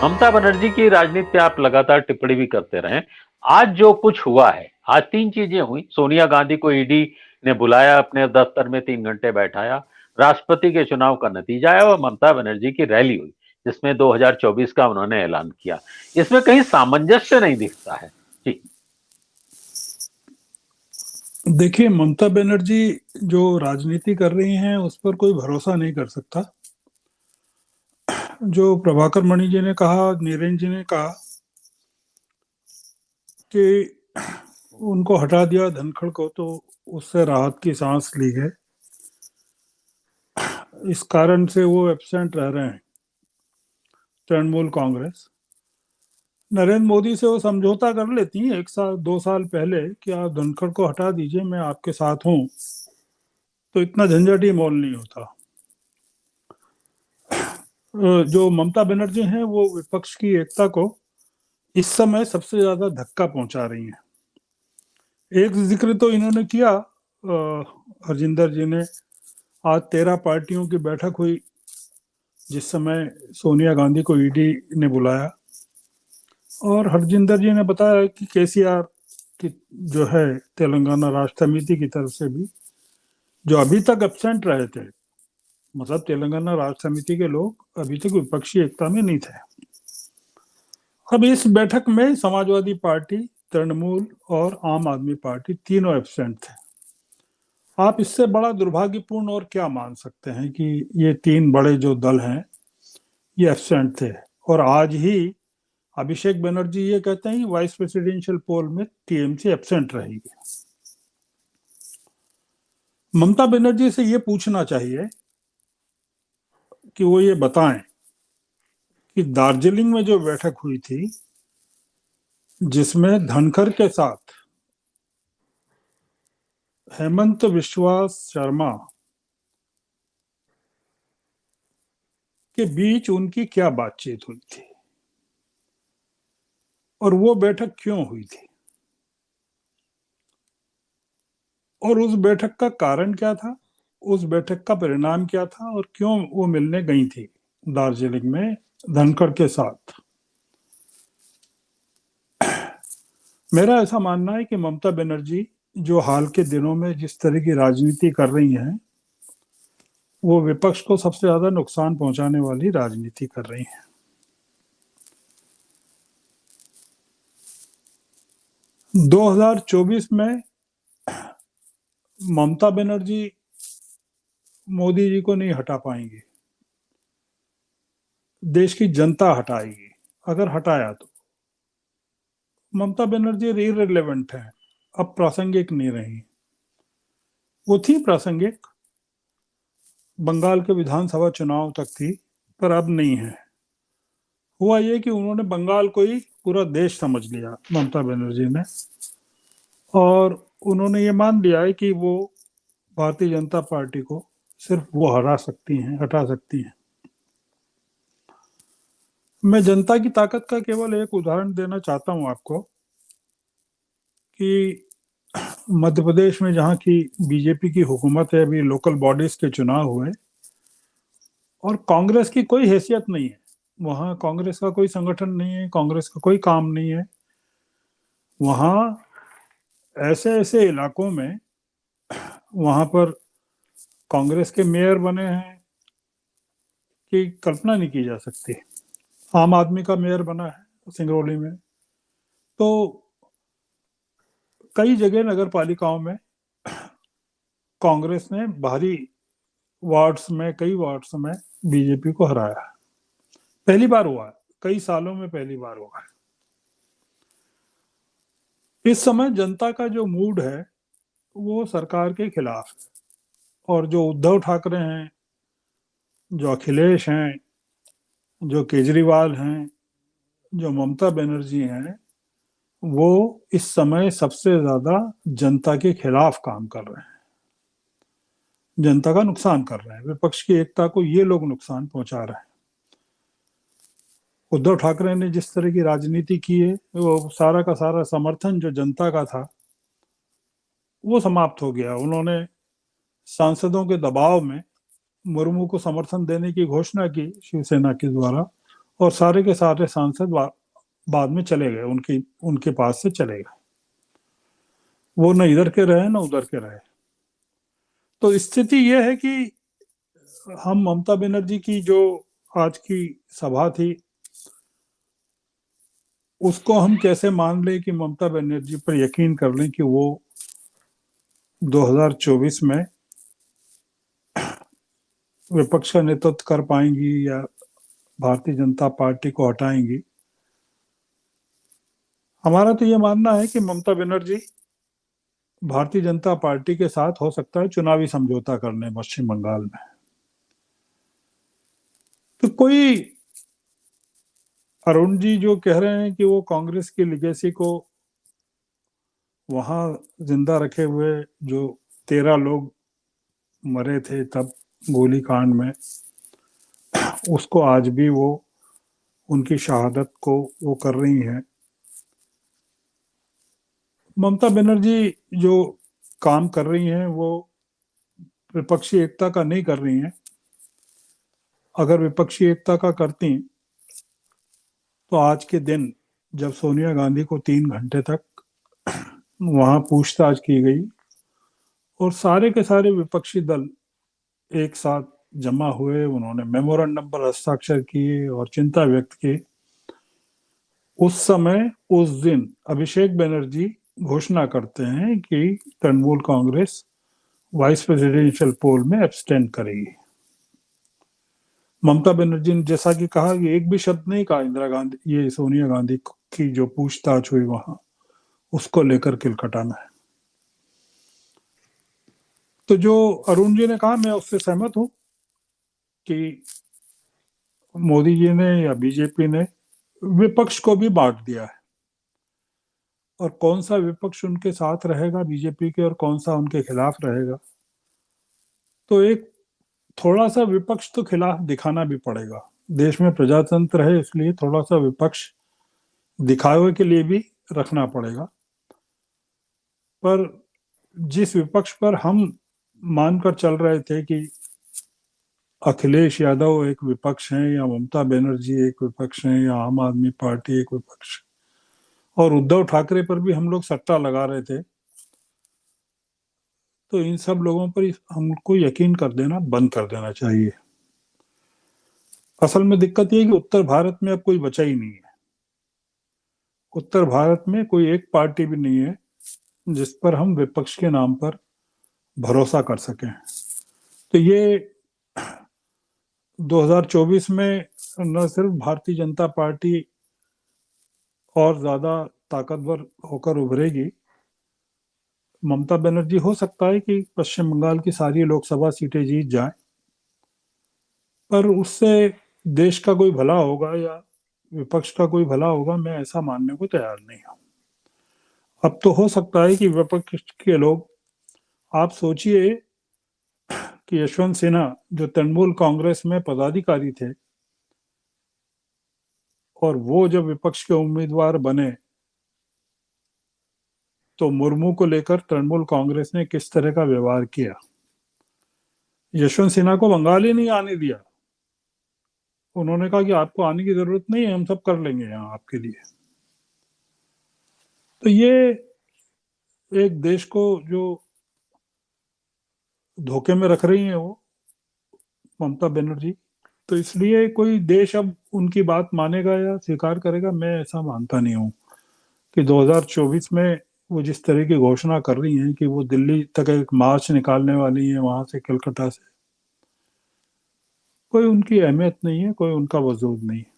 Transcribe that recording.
ममता बनर्जी की राजनीति पे आप लगातार टिप्पणी भी करते रहे। आज जो कुछ हुआ है, आज तीन चीजें हुई। सोनिया गांधी को ईडी ने बुलाया, अपने दफ्तर में 3 घंटे बैठाया। राष्ट्रपति के चुनाव का नतीजा आया और ममता बनर्जी की रैली हुई, जिसमें 2024 का उन्होंने ऐलान किया। इसमें कहीं सामंजस्य नहीं दिखता है। जी। देखिए, ममता बनर्जी जो राजनीति कर रही हैं उस पर कोई भरोसा नहीं कर सकता। जो प्रभाकर मणि जी ने कहा, नीरज जी ने कहा कि उनको हटा दिया धनखड़ को, तो उससे राहत की सांस ली है। इस कारण से वो एब्सेंट रह रहे हैं तृणमूल कांग्रेस। नरेंद्र मोदी से वो समझौता कर लेती हैं 1 साल 2 साल पहले कि आप धनखड़ को हटा दीजिए, मैं आपके साथ हूं, तो इतना झंझट ही मोल नहीं होता। जो ममता बनर्जी हैं वो विपक्ष की एकता को इस समय सबसे ज्यादा धक्का पहुंचा रही हैं। एक जिक्र तो इन्होंने किया, हरजिंदर जी ने, आज 13 पार्टियों की बैठक हुई जिस समय सोनिया गांधी को ईडी ने बुलाया, और हरजिंदर जी ने बताया कि केसीआर की जो है तेलंगाना राष्ट्र समिति की तरफ से भी, जो अभी तक एब्सेंट रहे थे, मतलब तेलंगाना राष्ट्र समिति के लोग अभी तक विपक्षी एकता में नहीं थे, अब इस बैठक में समाजवादी पार्टी, तृणमूल और आम आदमी पार्टी तीनों एब्सेंट थे। आप इससे बड़ा दुर्भाग्यपूर्ण और क्या मान सकते हैं कि ये तीन बड़े जो दल हैं ये एब्सेंट थे। और आज ही अभिषेक बनर्जी ये कहते हैं वाइस प्रेसिडेंशियल पोल में टीएमसी एब्सेंट रहेगी। ममता बनर्जी से ये पूछना चाहिए कि वो ये बताएं कि दार्जिलिंग में जो बैठक हुई थी जिसमें धनखड़ के साथ हेमंत विश्वास शर्मा के बीच उनकी क्या बातचीत हुई थी और वो बैठक क्यों हुई थी, और उस बैठक का कारण क्या था, उस बैठक का परिणाम क्या था, और क्यों वो मिलने गई थी दार्जिलिंग में धनखड़ के साथ। मेरा ऐसा मानना है कि ममता बनर्जी जो हाल के दिनों में जिस तरह की राजनीति कर रही हैं वो विपक्ष को सबसे ज्यादा नुकसान पहुंचाने वाली राजनीति कर रही हैं। 2024 में ममता बनर्जी मोदी जी को नहीं हटा पाएंगी, देश की जनता हटाएगी। अगर हटाया तो ममता बनर्जी इररिलेवेंट है, अब प्रासंगिक नहीं रही। वो थी प्रासंगिक, बंगाल के विधानसभा चुनाव तक थी, पर अब नहीं है। हुआ ये कि उन्होंने बंगाल को ही पूरा देश समझ लिया ममता बनर्जी ने, और उन्होंने ये मान लिया है कि वो भारतीय जनता पार्टी को सिर्फ वो हरा सकती हैं, हटा सकती हैं। मैं जनता की ताकत का केवल एक उदाहरण देना चाहता हूं आपको कि मध्य प्रदेश में जहाँ की बीजेपी की हुकूमत है, अभी लोकल बॉडीज के चुनाव हुए और कांग्रेस की कोई हैसियत नहीं है वहाँ, कांग्रेस का कोई संगठन नहीं है, कांग्रेस का कोई काम नहीं है वहाँ। ऐसे ऐसे इलाकों में वहाँ पर कांग्रेस के मेयर बने हैं कि कल्पना नहीं की जा सकती। आम आदमी का मेयर बना है सिंगरौली में। तो कई जगह नगर पालिकाओं में कांग्रेस ने बाहरी वार्ड्स में, कई वार्ड्स में बीजेपी को हराया। पहली बार हुआ है, कई सालों में पहली बार हुआ है। इस समय जनता का जो मूड है वो सरकार के खिलाफ है, और जो उद्धव ठाकरे हैं, जो अखिलेश हैं, जो केजरीवाल हैं, जो ममता बनर्जी हैं, वो इस समय सबसे ज्यादा जनता के खिलाफ काम कर रहे हैं, जनता का नुकसान कर रहे हैं। विपक्ष की एकता को ये लोग नुकसान पहुंचा रहे हैं। उद्धव ठाकरे ने जिस तरह की राजनीति की है, वो सारा का सारा समर्थन जो जनता का था वो समाप्त हो गया। उन्होंने सांसदों के दबाव में मुर्मू को समर्थन देने की घोषणा की शिवसेना के द्वारा, और सारे के सारे सांसद बाद में चले गए, उनके पास से चले गए। वो न इधर के रहे न उधर के रहे। तो स्थिति यह है कि हम ममता बनर्जी की जो आज की सभा थी, उसको हम कैसे मान लें कि ममता बनर्जी पर यकीन कर लें कि वो 2024 में विपक्ष का नेतृत्व कर पाएंगी या भारतीय जनता पार्टी को हटाएंगी। हमारा तो ये मानना है कि ममता बनर्जी भारतीय जनता पार्टी के साथ हो सकता है चुनावी समझौता करने पश्चिम बंगाल में। तो कोई अरुण जी जो कह रहे हैं कि वो कांग्रेस की लिगेसी को वहां जिंदा रखे हुए, जो 13 लोग मरे थे तब गोलीकांड में, उसको आज भी वो उनकी शहादत को वो कर रही हैं। ममता बनर्जी जो काम कर रही हैं वो विपक्षी एकता का नहीं कर रही हैं। अगर विपक्षी एकता का करती तो आज के दिन जब सोनिया गांधी को 3 घंटे तक वहां पूछताछ की गई और सारे के सारे विपक्षी दल एक साथ जमा हुए, उन्होंने मेमोरेंडम पर हस्ताक्षर किए और चिंता व्यक्त की, उस समय उस दिन अभिषेक बनर्जी घोषणा करते हैं कि तृणमूल कांग्रेस वाइस प्रेसिडेंशियल पोल में एब्सटेंड करेगी। ममता बनर्जी ने जैसा कि कहा कि एक भी शब्द नहीं कहा इंदिरा गांधी, ये सोनिया गांधी की जो पूछताछ हुई वहां, उसको लेकर किलकटा में। तो जो अरुण जी ने कहा, मैं उससे सहमत हूं कि मोदी जी ने या बीजेपी ने विपक्ष को भी बांट दिया है, और कौन सा विपक्ष उनके साथ रहेगा बीजेपी के और कौन सा उनके खिलाफ रहेगा, तो एक थोड़ा सा विपक्ष तो खिलाफ दिखाना भी पड़ेगा। देश में प्रजातंत्र है, इसलिए थोड़ा सा विपक्ष दिखावे के लिए भी रखना पड़ेगा। पर जिस विपक्ष पर हम मानकर चल रहे थे कि अखिलेश यादव एक विपक्ष हैं या ममता बनर्जी एक विपक्ष हैं या आम आदमी पार्टी एक विपक्ष, और उद्धव ठाकरे पर भी हम लोग सट्टा लगा रहे थे, तो इन सब लोगों पर हमको यकीन कर देना बंद कर देना चाहिए। असल में दिक्कत ये है कि उत्तर भारत में अब कोई बचा ही नहीं है। उत्तर भारत में कोई एक पार्टी भी नहीं है जिस पर हम विपक्ष के नाम पर भरोसा कर सकें। तो ये 2024 में न सिर्फ भारतीय जनता पार्टी और ज्यादा ताकतवर होकर उभरेगी, ममता बनर्जी हो सकता है कि पश्चिम बंगाल की सारी लोकसभा सीटें जीत जाए, पर उससे देश का कोई भला होगा या विपक्ष का कोई भला होगा, मैं ऐसा मानने को तैयार नहीं हूं। अब तो हो सकता है कि विपक्ष के लोग, आप सोचिए कि यशवंत सिन्हा जो तृणमूल कांग्रेस में पदाधिकारी थे, और वो जब विपक्ष के उम्मीदवार बने तो मुर्मू को लेकर तृणमूल कांग्रेस ने किस तरह का व्यवहार किया। यशवंत सिन्हा को बंगाल ही नहीं आने दिया। उन्होंने कहा कि आपको आने की जरूरत नहीं है, हम सब कर लेंगे यहाँ आपके लिए। तो ये एक देश को जो धोखे में रख रही है वो ममता बनर्जी, तो इसलिए कोई देश अब उनकी बात मानेगा या स्वीकार करेगा, मैं ऐसा मानता नहीं हूँ कि 2024 में वो जिस तरह की घोषणा कर रही हैं कि वो दिल्ली तक एक मार्च निकालने वाली है, वहां से कलकत्ता से, कोई उनकी अहमियत नहीं है, कोई उनका वजूद नहीं है।